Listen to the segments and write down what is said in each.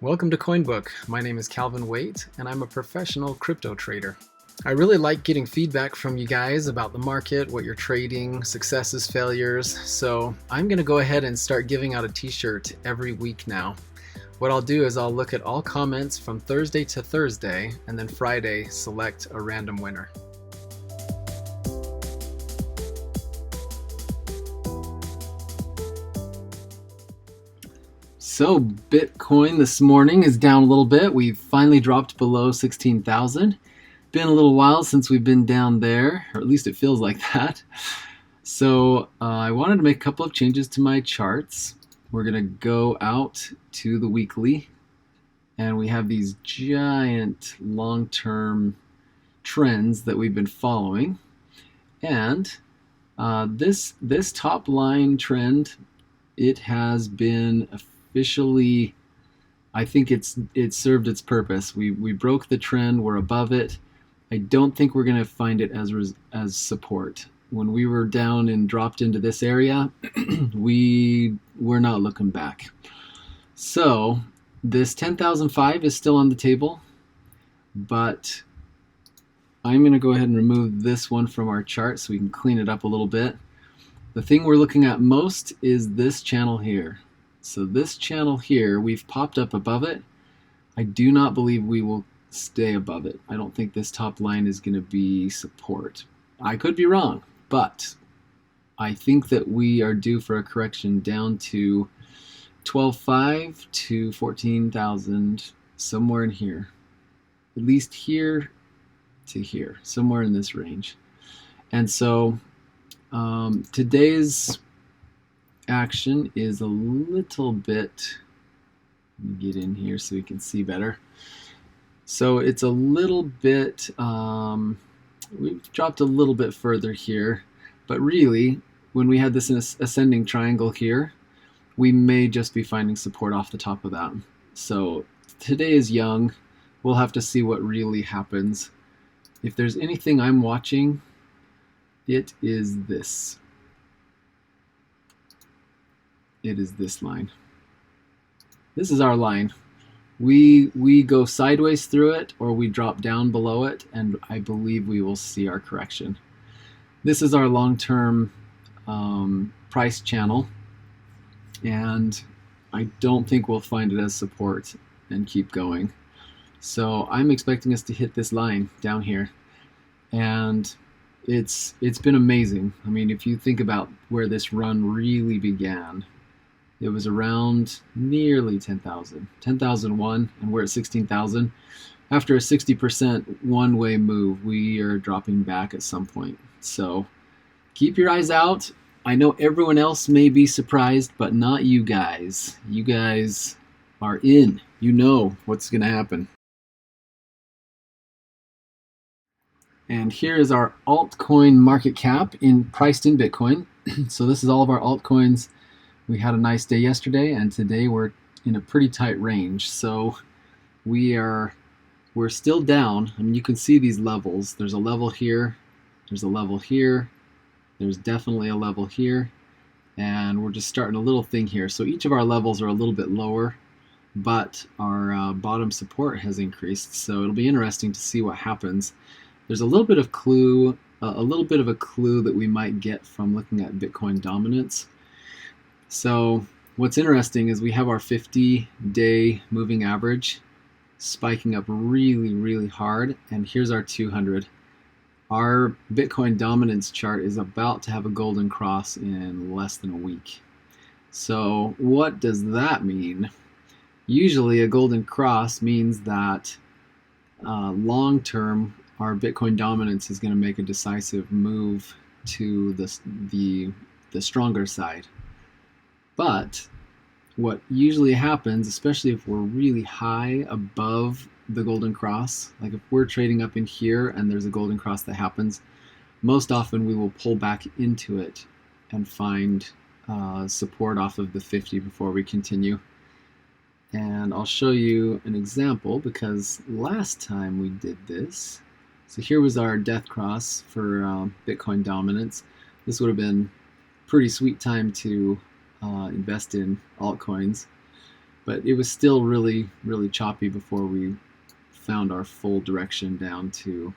Welcome to CoinBook. My name is Calvin Waite, and I'm a professional crypto trader. I really like getting feedback from you guys about the market, what you're trading, successes, failures, so I'm going to go ahead and start giving out a t-shirt every week now. What I'll do is I'll look at all comments from Thursday to Thursday, and then Friday select a random winner. So Bitcoin this morning is down a little bit. We've finally dropped below 16,000. Been a little while since we've been down there, or at least it feels like that. So I wanted to make a couple of changes to my charts. We're going to go out to the weekly, and we have these giant long-term trends that we've been following. And this top line trend, it has been officially, I think it served its purpose. We broke the trend, we're above it. I don't think we're going to find it as support. When we were down and dropped into this area, we're not looking back. So this 10,005 is still on the table, but I'm going to go ahead and remove this one from our chart so we can clean it up a little bit. The thing we're looking at most is this channel here. So this channel here, we've popped up above it. I do not believe we will stay above it. I don't think this top line is going to be support. I could be wrong, but I think that we are due for a correction down to 12.5 to 14,000, somewhere in here. At least here to here, somewhere in this range. And so today's action is a little bit, let me get in here so we can see better. So it's a little bit, we've dropped a little bit further here, but really when we had this ascending triangle here, we may just be finding support off the top of that. So today is young. We'll have to see what really happens. If there's anything I'm watching, it is this. It is this line. This is our line. We go sideways through it or we drop down below it, and I believe we will see our correction. This is our long-term price channel, and I don't think we'll find it as support and keep going. So I'm expecting us to hit this line down here, and it's been amazing. I mean, if you think about where this run really began, it was around nearly 10,000, 10,001, and we're at 16,000. After a 60% one-way move, we are dropping back at some point. So keep your eyes out. I know everyone else may be surprised, but not you guys. You guys are in. You know what's going to happen. And here is our altcoin market cap priced in Bitcoin. So this is all of our altcoins. We had a nice day yesterday, and today we're in a pretty tight range. So we're still down. I mean, you can see these levels. There's a level here. There's a level here. There's definitely a level here. And we're just starting a little thing here. So each of our levels are a little bit lower, but our bottom support has increased. So it'll be interesting to see what happens. There's a little bit of a clue that we might get from looking at Bitcoin dominance. So what's interesting is we have our 50-day moving average spiking up really, really hard, and here's our 200. Our Bitcoin dominance chart is about to have a golden cross in less than a week. So what does that mean? Usually a golden cross means that long term our Bitcoin dominance is going to make a decisive move to the stronger side. But what usually happens, especially if we're really high above the golden cross, like if we're trading up in here and there's a golden cross that happens, most often we will pull back into it and find support off of the 50 before we continue. And I'll show you an example, because last time we did this, so here was our death cross for Bitcoin dominance. This would have been a pretty sweet time to invest in altcoins. but it was still really, really choppy before we found our full direction down to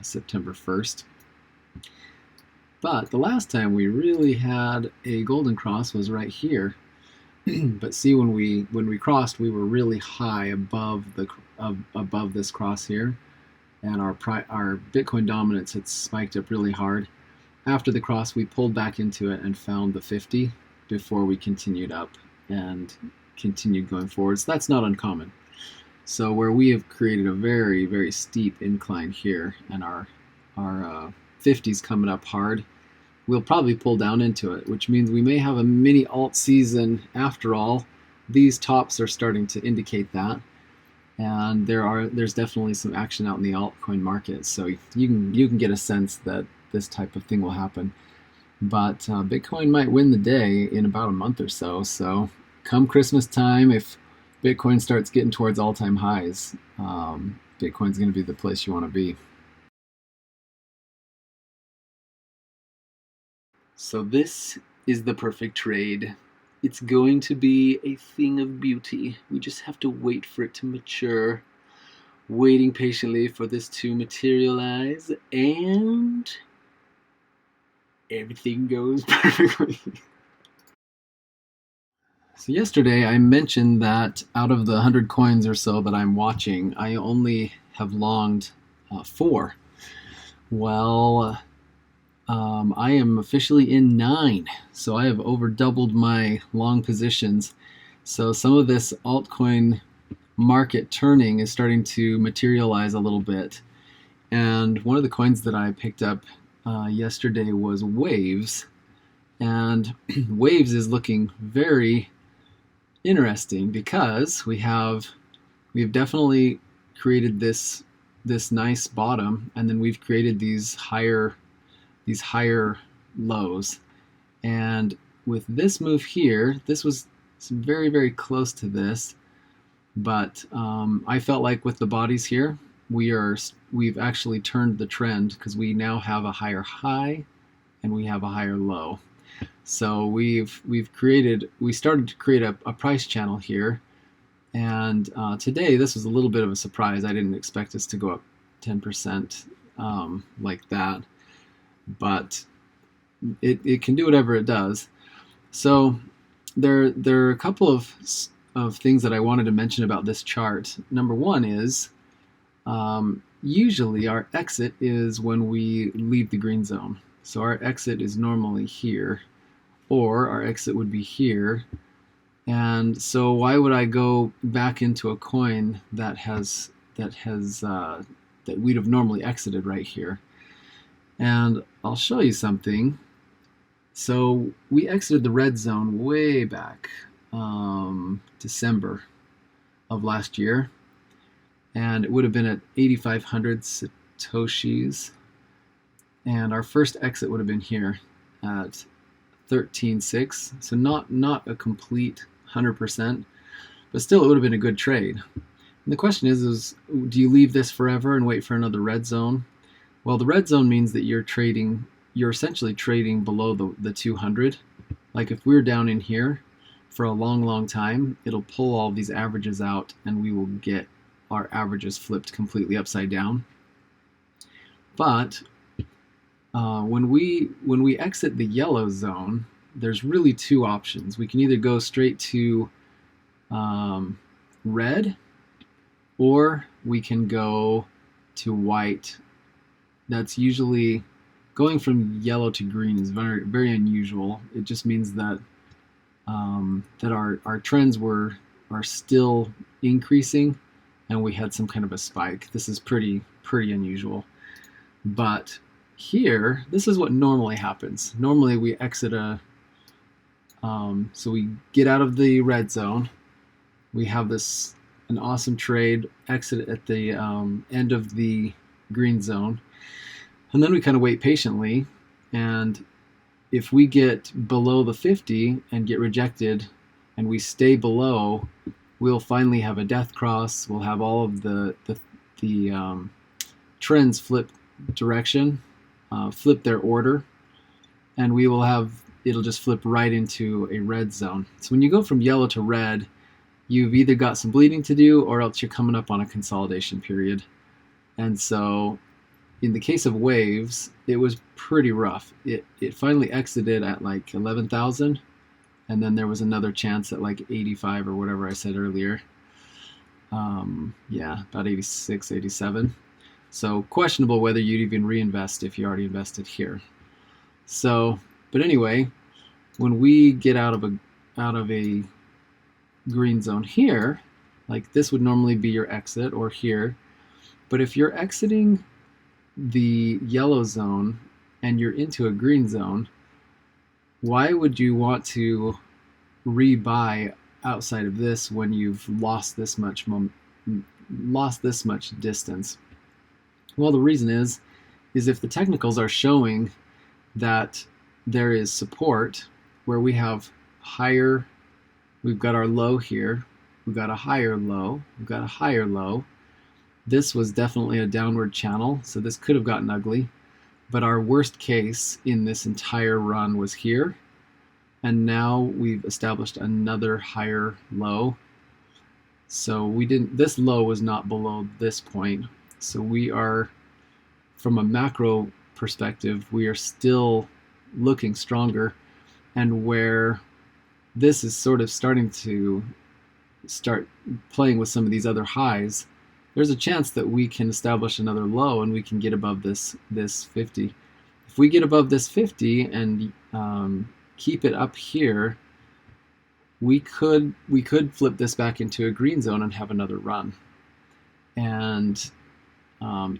September 1st. But the last time we really had a golden cross was right here. But see, when we crossed, we were really high above this cross here, and our Bitcoin dominance had spiked up really hard. After the cross, we pulled back into it and found the 50 before we continued up and continued going forward. So that's not uncommon. So where we have created a very, very steep incline here, and our 50's coming up hard, we'll probably pull down into it, which means we may have a mini alt season after all. These tops are starting to indicate that, and there's definitely some action out in the altcoin market. So you can get a sense that this type of thing will happen. But Bitcoin might win the day in about a month or so. So come Christmas time, if Bitcoin starts getting towards all-time highs, Bitcoin's going to be the place you want to be. So this is the perfect trade. It's going to be a thing of beauty. We just have to wait for it to mature. Waiting patiently for this to materialize, and everything goes perfectly. So yesterday I mentioned that out of the 100 coins or so that I'm watching, I only have longed 4. Well, I am officially in 9, so I have over doubled my long positions. So some of this altcoin market turning is starting to materialize a little bit. And one of the coins that I picked up yesterday was Waves, and Waves is looking very interesting because we've definitely created this nice bottom, and then we've created these higher lows. And with this move here, this was very, very close to this, but I felt like with the bodies here, we've actually turned the trend, because we now have a higher high and we have a higher low. So we started to create a price channel here, and today this was a little bit of a surprise. I didn't expect us to go up 10% like that, but it can do whatever it does. So there are a couple of things that I wanted to mention about this chart. Number one is usually our exit is when we leave the green zone. So our exit is normally here, or our exit would be here. And so why would I go back into a coin that we'd have normally exited right here? And I'll show you something. So we exited the red zone way back December of last year, and it would have been at 8,500 Satoshis, and our first exit would have been here at 13.6. So not a complete 100%, but still it would have been a good trade. And the question is do you leave this forever and wait for another red zone? Well, the red zone means that you're essentially trading below the 200. Like if we're down in here for a long time, it'll pull all these averages out, and we will get our averages flipped completely upside down. But when we exit the yellow zone, there's really 2 options. We can either go straight to red, or we can go to white. That's usually going from yellow to green is very, very unusual. It just means that that our trends are still increasing, and we had some kind of a spike. This is pretty unusual. But here, this is what normally happens. Normally we exit so we get out of the red zone. We have an awesome trade, exit at the end of the green zone, and then we kind of wait patiently. And if we get below the 50 and get rejected, and we stay below, we'll finally have a death cross. We'll have all of the trends flip direction, flip their order, and it'll just flip right into a red zone. So when you go from yellow to red, you've either got some bleeding to do or else you're coming up on a consolidation period. And so in the case of waves, it was pretty rough. It finally exited at like 11,000, and then there was another chance at like 85 or whatever I said earlier. Yeah, about 86, 87. So questionable whether you'd even reinvest if you already invested here. So, but anyway, when we get out of a green zone here, like this would normally be your exit, or here. But if you're exiting the yellow zone and you're into a green zone, why would you want to rebuy outside of this when you've lost this much distance? Well, the reason is if the technicals are showing that there is support where we have higher, we've got our low here, we've got a higher low, we've got a higher low. This was definitely a downward channel, so this could have gotten ugly. But our worst case in this entire run was here. And now we've established another higher low. So this low was not below this point. So we are, from a macro perspective, we are still looking stronger. And where this is sort of starting to start playing with some of these other highs, there's a chance that we can establish another low and we can get above this 50. If we get above this 50 and keep it up here, we could flip this back into a green zone and have another run. And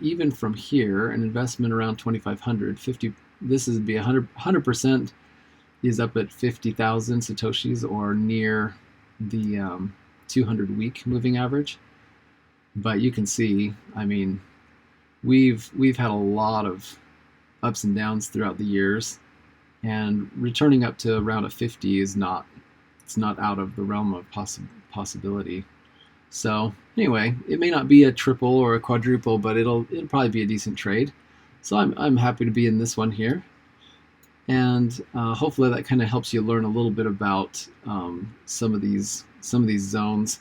even from here, an investment around 2,500, 50. This would be 100% is up at 50,000 satoshis, or near the 200-week moving average. But you can see, I mean, we've had a lot of ups and downs throughout the years, and returning up to around a 50 is not out of the realm of possibility. So anyway, it may not be a triple or a quadruple, but it'll probably be a decent trade. So I'm happy to be in this one here, and hopefully that kind of helps you learn a little bit about some of these zones.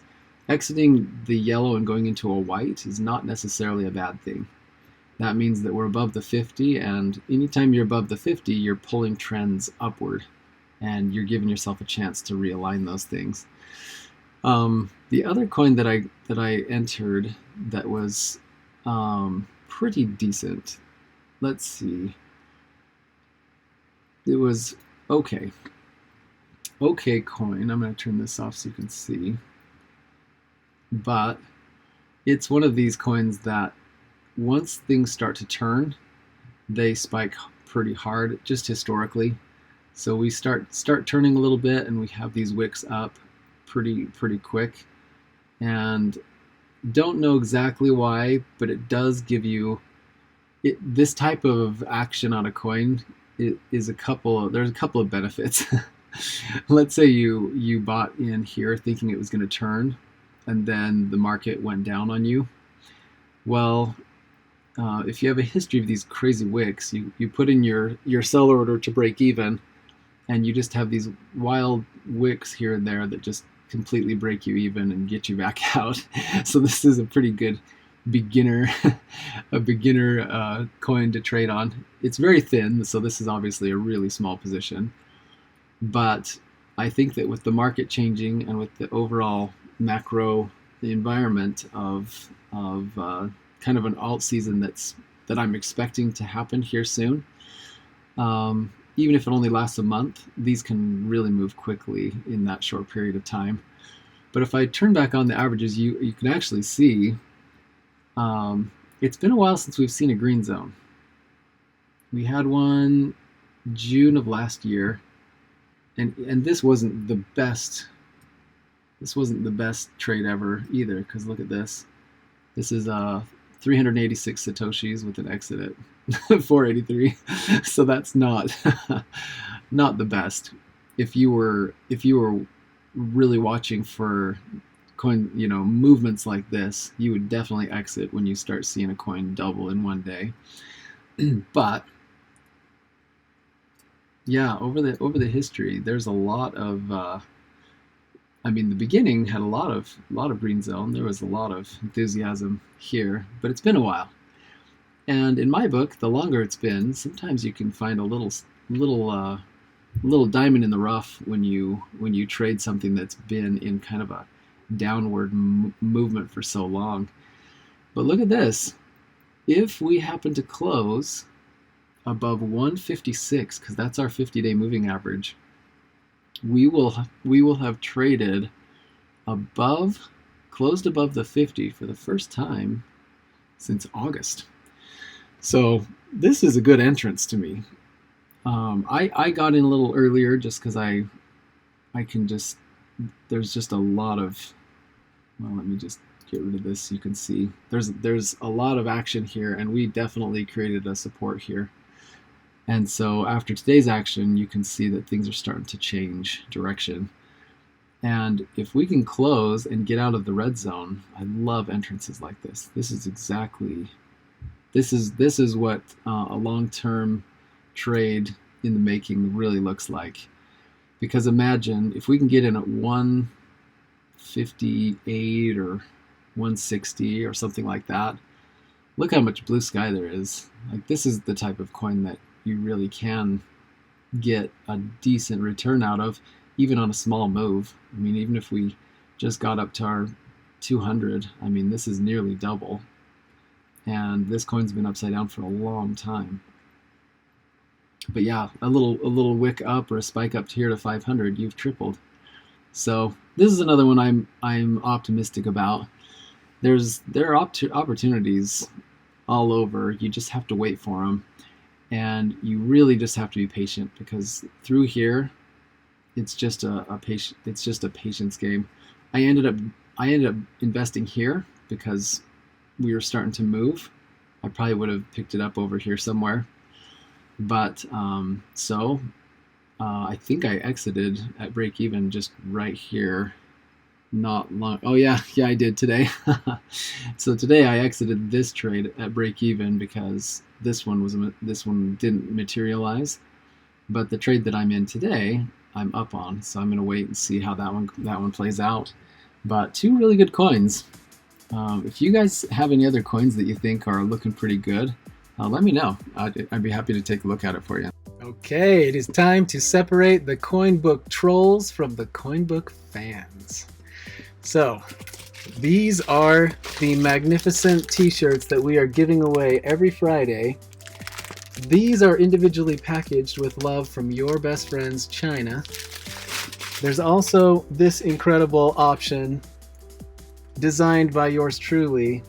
Exiting the yellow and going into a white is not necessarily a bad thing. That means that we're above the 50, and anytime you're above the 50, you're pulling trends upward, and you're giving yourself a chance to realign those things. The other coin that I entered that was pretty decent, let's see, it was okay coin. I'm going to turn this off so you can see. But it's one of these coins that once things start to turn, they spike pretty hard, just historically. So we start turning a little bit, and we have these wicks up pretty quick. And don't know exactly why, but it does give you this type of action on a coin. There's a couple of benefits. Let's say you bought in here thinking it was going to turn, and then the market went down on you. Well, if you have a history of these crazy wicks, you put in your sell order to break even, and you just have these wild wicks here and there that just completely break you even and get you back out. So this is a pretty good beginner coin to trade on. It's very thin, so this is obviously a really small position. But I think that with the market changing and with the overall macro environment of kind of an alt season that I'm expecting to happen here soon, even if it only lasts a month, these can really move quickly in that short period of time. But if I turn back on the averages, you can actually see it's been a while since we've seen a green zone. We had one June of last year, and this wasn't the best. This wasn't the best trade ever either, because look at this. This is 386 satoshis with an exit at 483. So that's not the best. If you were really watching for coin, movements like this, you would definitely exit when you start seeing a coin double in one day. But yeah, over the history, there's a lot of I mean, the beginning had a lot of green zone. There was a lot of enthusiasm here, but it's been a while. And in my book, the longer it's been, sometimes you can find a little diamond in the rough when you trade something that's been in kind of a downward movement for so long. But look at this. If we happen to close above 156, because that's our 50-day moving average, we will have traded closed above the 50 for the first time since August. So this is a good entrance to me. I got in a little earlier just because I can just, there's just a lot of, well, let me just get rid of this so you can see. There's a lot of action here, and we definitely created a support here. And so after today's action, you can see that things are starting to change direction. And if we can close and get out of the red zone, I love entrances like this. This is what a long-term trade in the making really looks like. Because imagine if we can get in at 158 or 160 or something like that. Look how much blue sky there is. Like, this is the type of coin that you really can get a decent return out of, even on a small move. I mean, even if we just got up to our 200, I mean, this is nearly double. And this coin's been upside down for a long time. But yeah, a little wick up or a spike up here to 500, you've tripled. So this is another one I'm optimistic about. There are opportunities all over. You just have to wait for them, and you really just have to be patient, because through here, it's just a patience game. I ended up investing here because we were starting to move. I probably would have picked it up over here somewhere, but I think I exited at break even just right here. Not long. Oh yeah, I did today. So today I exited this trade at break even because this one didn't materialize. But the trade that I'm in today, I'm up on. So I'm going to wait and see how that one plays out. But two really good coins. If you guys have any other coins that you think are looking pretty good, let me know. I'd be happy to take a look at it for you. Okay, it is time to separate the CoinBook trolls from the CoinBook fans. So, these are the magnificent t-shirts that we are giving away every Friday. These are individually packaged with love from your best friends, China. There's also this incredible option designed by yours truly.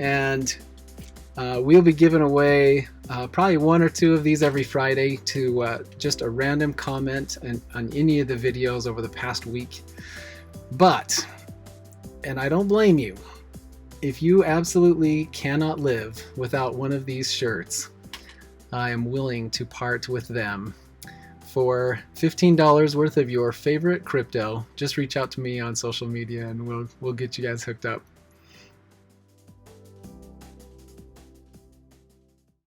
And we'll be giving away probably one or two of these every Friday to just a random comment on any of the videos over the past week. But, and I don't blame you, if you absolutely cannot live without one of these shirts, I am willing to part with them for $15 worth of your favorite crypto. Just reach out to me on social media and we'll get you guys hooked up.